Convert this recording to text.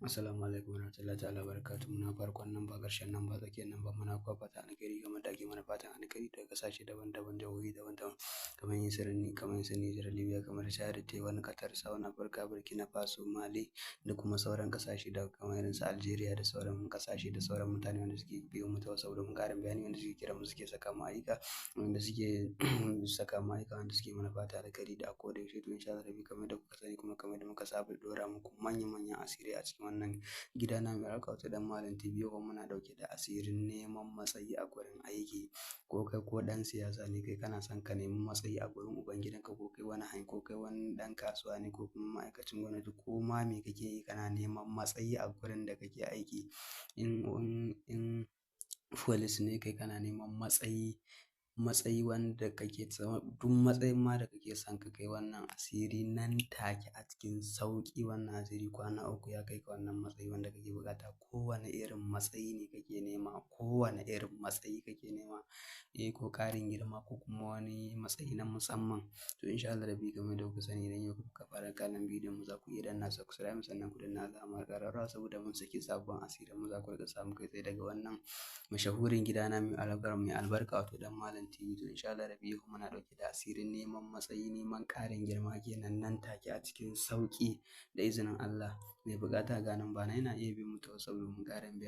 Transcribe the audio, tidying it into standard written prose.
Assalamu alaikum warahmatullahi ta'ala barakatuh. Muna farkon nan ba ƙarshen nan ba tsakiyar nan ba muna kuwa fata alkhairi game da ake mana fatan alkhairi daga ƙasashe daban-daban jihohi daban-daban kamar yin sirri kamar su Nijar, Libya, kamar Chad, Taiwan, Qatar, South Africa, Burkina Faso, Mali da kuma sauran ƙasashe da kamar irin su Algeria da sauran ƙasashe da sauran mutane wanda suke biyo mu ta WhatsApp domin ƙarin bayani wanda suke kira mu suke saka mu ayyuka wanda suke saka mu ayyuka wanda suke mana fata alkhairi da a koda yaushe to insha Allah rabi kamar da kuka sani kuma kamar da muka saba ɗora muku manya-manyan asiri a cikin wannan gida na mai alƙawta dan Malam TV yau muna ɗauke da asirin neman matsayi a gurin aiki ko kai ko ɗan siyasa ne kai kana son ka nemi matsayi a gurin ubangidanka ko kai wani ko kai wani ɗan kasuwa ne ko kuma ma'aikacin gwamnati ko ma me kake yi kana neman matsayi a gurin da kake aiki in police ne kai kana neman matsayi wanda kake duk matsayin ma da kake son ka kai wannan asiri nan take a cikin sauƙi wannan asiri kwana uku ya kai ka wannan matsayi wanda kake buƙata kowane irin matsayi ne kake nema kowane irin matsayi kake nema ko ƙarin girma ko kuma wani matsayi na musamman to insha Allah rabi game da kuka sani idan yau kuka fara kallon bidiyon mu za ku iya danna subscribe sannan ku danna alamar ƙararrawa saboda mun saki sabon asirin mu za ku riƙa samu kai tsaye daga wannan mashahurin gidana mai albarka wato dan Malam TV to insha Allah rabi yau muna ɗauke da asirin neman matsayi neman ƙarin girma kenan nan take a cikin sauƙi da izinin Allah mai buƙata ga nan ba na yana iya bin mu ta WhatsApp domin ƙarin bayani